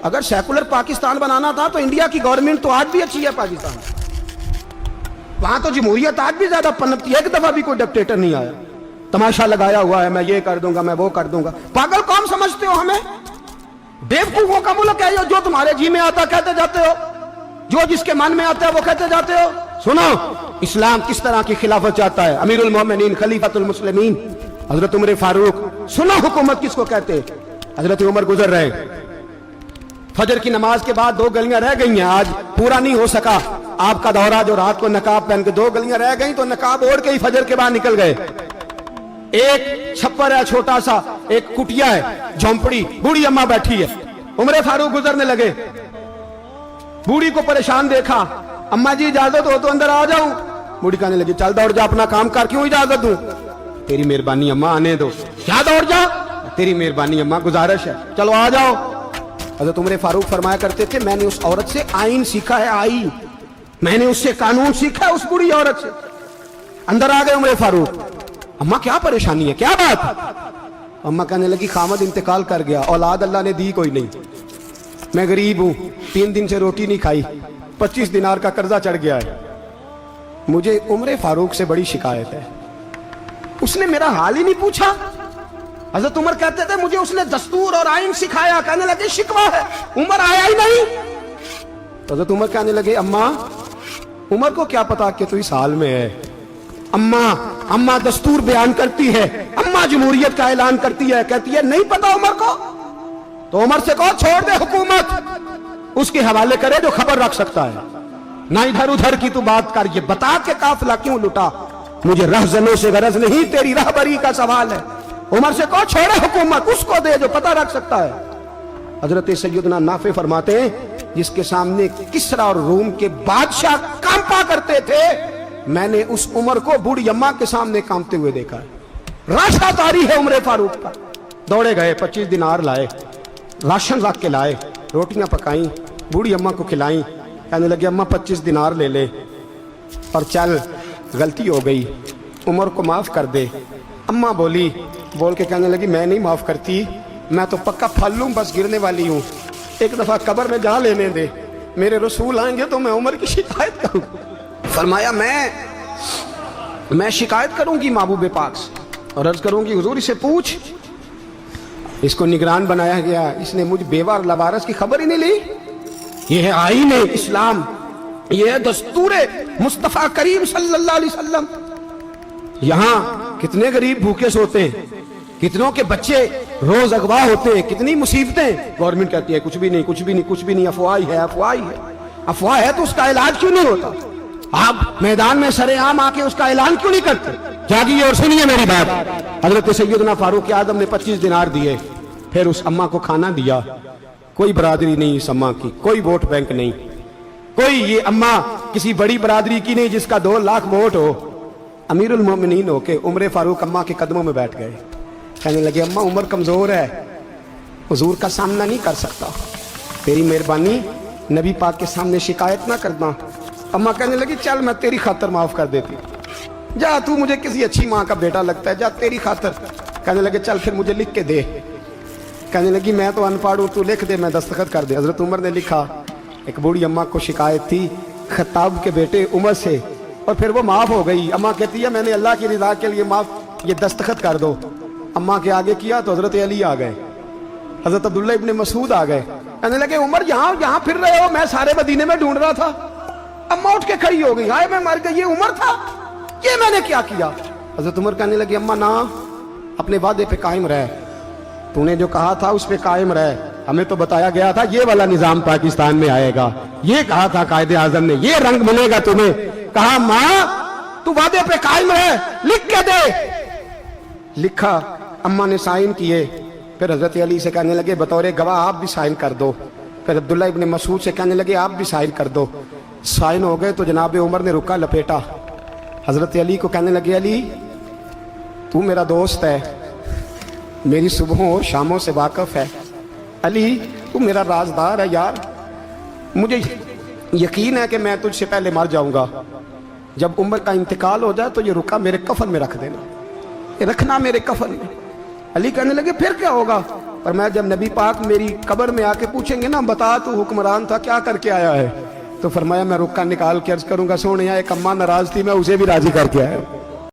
اگر سیکولر پاکستان بنانا تھا تو انڈیا کی گورنمنٹ تو آج بھی اچھی ہے پاکستان، وہاں تو جمہوریت آج بھی زیادہ پنپتی ہے، ایک دفعہ بھی کوئی ڈکٹیٹر نہیں آیا، تماشا لگایا ہوا ہے میں یہ کر دوں گا میں وہ کر دوں گا۔ پاگل قوم سمجھتے ہو ہمیں؟ بیوقوفوں کا ملک ہے جو تمہارے جی میں آتا کہتے جاتے ہو، جو جس کے من میں آتا ہے وہ کہتے جاتے ہو۔ سنو اسلام کس طرح کی خلافت چاہتا ہے، امیر المومنین خلیفۃ المسلمین حضرت عمر فاروق۔ سنو حکومت کس کو کہتے ہیں؟ حضرت عمر گزر رہے، فجر کی نماز کے بعد 2 گلیاں رہ گئی ہیں، آج پورا نہیں ہو سکا آپ کا دورہ جو رات کو نقاب پہن کے 2 گلیاں رہ گئیں تو نقاب اوڑھ کے ہی فجر کے بعد نکل گئے۔ ایک چھپر ہے چھوٹا سا، ایک کٹیا ہے جھونپڑی، بوڑھی اماں بیٹھی ہے، عمر فاروق گزرنے لگے، بوڑھی کو پریشان دیکھا، اماں جی اجازت ہو تو اندر آ جاؤں؟ بوڑھی کہنے لگی چل دوڑ جا اپنا کام کر، کیوں اجازت دوں؟ تیری مہربانی اماں آنے دو۔ کیا دوڑ جا؟ تیری مہربانی اماں گزارش ہے، چلو آ جاؤ۔ حضرت عمر فاروق فرمایا کرتے تھے میں نے اس عورت سے آئین سیکھا ہے، آئین، میں نے اس سے قانون سیکھا ہے، اس بوڑھی عورت سے۔ اندر آ گئے عمر فاروق، اماں کیا پریشانی ہے، کیا بات؟ اماں کہنے لگی خامد انتقال کر گیا، اولاد اللہ نے دی کوئی نہیں، میں غریب ہوں، 3 دن سے روٹی نہیں کھائی، 25 دینار کا قرضہ چڑھ گیا ہے، مجھے عمر فاروق سے بڑی شکایت ہے، اس نے میرا حال ہی نہیں پوچھا۔ حضرت عمر کہتے تھے مجھے اس نے دستور اور آئین سکھایا، کہنے لگے شکوہ ہے، عمر آیا ہی نہیں۔ حضرت عمر کہنے لگے اماں، عمر کو کیا پتا کہ تو اس حال میں ہے، اماں دستور بیان کرتی ہے، اماں جمہوریت کا اعلان کرتی ہے، کہتی ہے نہیں پتا عمر کو، تو عمر سے کہو چھوڑ دے حکومت، اس کے حوالے کرے جو خبر رکھ سکتا ہے، نہ ادھر ادھر کی تو بات کر، یہ بتا کہ قافلہ کیوں لٹا، مجھے رہزنوں سے غرض نہیں، تیری رہبری کا سوال ہے، عمر سے کہو چھوڑے حکومت، اس کو دے جو پتہ رکھ سکتا ہے۔ حضرت سیدنا نافع فرماتے ہیں جس کے سامنے کسریٰ اور روم کے بادشاہ کانپا کرتے تھے، میں نے اس عمر کو بوڑھی اماں کے سامنے کانپتے ہوئے دیکھا ہے۔ راشا طاری ہے عمر فاروق کا۔ دوڑے گئے، 25 دینار لائے، راشن رکھ کے لائے، روٹیاں پکائیں، بوڑھی اماں کو کھلائیں، کہنے لگے اماں 25 دینار لے لے اور چل، غلطی ہو گئی، عمر کو معاف کر دے۔ اماں بولی، بول کے کہنے لگی میں نہیں معاف کرتی، میں تو پکا پھل لوں، بس گرنے والی ہوں، ایک دفعہ قبر میں جا لینے دے، میرے رسول آئیں گے تو میں عمر کی شکایت کروں۔ فرمایا میں شکایت کروں گی محبوب پاک سے اور عرض کروں گی حضور اسے پوچھ، اس کو نگران بنایا گیا، اس نے مجھ بیوہ اور لوارث کی خبر ہی نہیں لی۔ یہ ہے آئین اسلام، یہ ہے دستور مصطفیٰ کریم صلی اللہ علیہ وسلم۔ یہاں کتنے غریب بھوکے سوتے ہیں، کتنوں کے بچے روز اغوا ہوتے ہیں، کتنی مصیبتیں، گورنمنٹ کہتی ہے کچھ بھی نہیں کچھ بھی نہیں کچھ بھی نہیں، افواہ ہے افواہ ہے، افواہ ہے تو اس کا علاج کیوں نہیں ہوتا؟ آپ میدان میں سرے عام آ کے اس کا اعلان کیوں نہیں کرتے؟ جاگیے اور سنیے میری بات۔ حضرت سیدنا فاروق اعظم نے 25 دینار دیے، پھر اس اماں کو کھانا دیا۔ کوئی برادری نہیں اس اماں کی، کوئی ووٹ بینک نہیں، کوئی یہ اماں کسی بڑی برادری کی نہیں جس کا 2 لاکھ ووٹ ہو۔ امیر المومنین ہو کے عمر فاروق اماں کے قدموں میں بیٹھ گئے، کہنے لگے اماں عمر کمزور ہے، حضور کا سامنا نہیں کر سکتا، تیری مہربانی نبی پاک کے سامنے شکایت نہ کرنا۔ اماں کہنے لگی چل میں تیری خاطر معاف کر دیتی، جا تو مجھے کسی اچھی ماں کا بیٹا لگتا ہے، جا تیری خاطر۔ کہنے لگے چل پھر مجھے لکھ کے دے، کہنے لگی میں تو ان پڑھ ہوں، تو لکھ دے میں دستخط کر دے۔ حضرت عمر نے لکھا، ایک بوڑھی اماں کو شکایت تھی خطاب کے بیٹے عمر سے، اور پھر وہ معاف ہو گئی۔ اماں کہتی ہے میں نے اللہ کی رضا کے لیے معاف، یہ دستخط کر دو۔ اماں کے آگے کیا تو حضرت علی آ گئے، حضرت عبداللہ ابن مسعود آ گئے، کہنے لگے عمر یہاں پھر رہے ہو، میں سارے مدینے میں ڈھونڈ رہا تھا۔ اماں اٹھ کے کھڑی ہو گئی، ہائے میں مر گئی، یہ عمر تھا، یہ میں نے کیا کیا؟ حضرت عمر کہنے لگے اماں نہ، اپنے وعدے پہ قائم رہ، تو نے جو کہا تھا اس پہ قائم رہ، ہمیں تو بتایا گیا تھا یہ والا نظام پاکستان میں آئے گا، یہ کہا تھا قائد اعظم نے، یہ رنگ ملے گا تمہیں۔ کہا ماں تو وعدے پہ قائم رہ، لکھ کے دے۔ لکھا، اماں نے سائن کیے، پھر حضرت علی سے کہنے لگے بطور گواہ آپ بھی سائن کر دو، پھر عبداللہ ابن مسعود سے کہنے لگے آپ بھی سائن کر دو۔ سائن ہو گئے تو جناب عمر نے رکا لپیٹا، حضرت علی کو کہنے لگے علی تو میرا دوست ہے، میری صبحوں اور شاموں سے واقف ہے، علی تو میرا رازدار ہے یار، مجھے یقین ہے کہ میں تجھ سے پہلے مر جاؤں گا، جب عمر کا انتقال ہو جائے تو یہ رکا میرے کفن میں رکھ دینا، یہ رکھنا میرے کفن میں۔ علی کہنے لگے پھر کیا ہوگا؟ پر میں جب نبی پاک میری قبر میں آ کے پوچھیں گے نا بتا تو حکمران تھا کیا کر کے آیا ہے، تو فرمایا میں رکا نکال کے عرض کروں گا سونے ایک اماں ناراض تھی میں اسے بھی راضی کر کے آیا.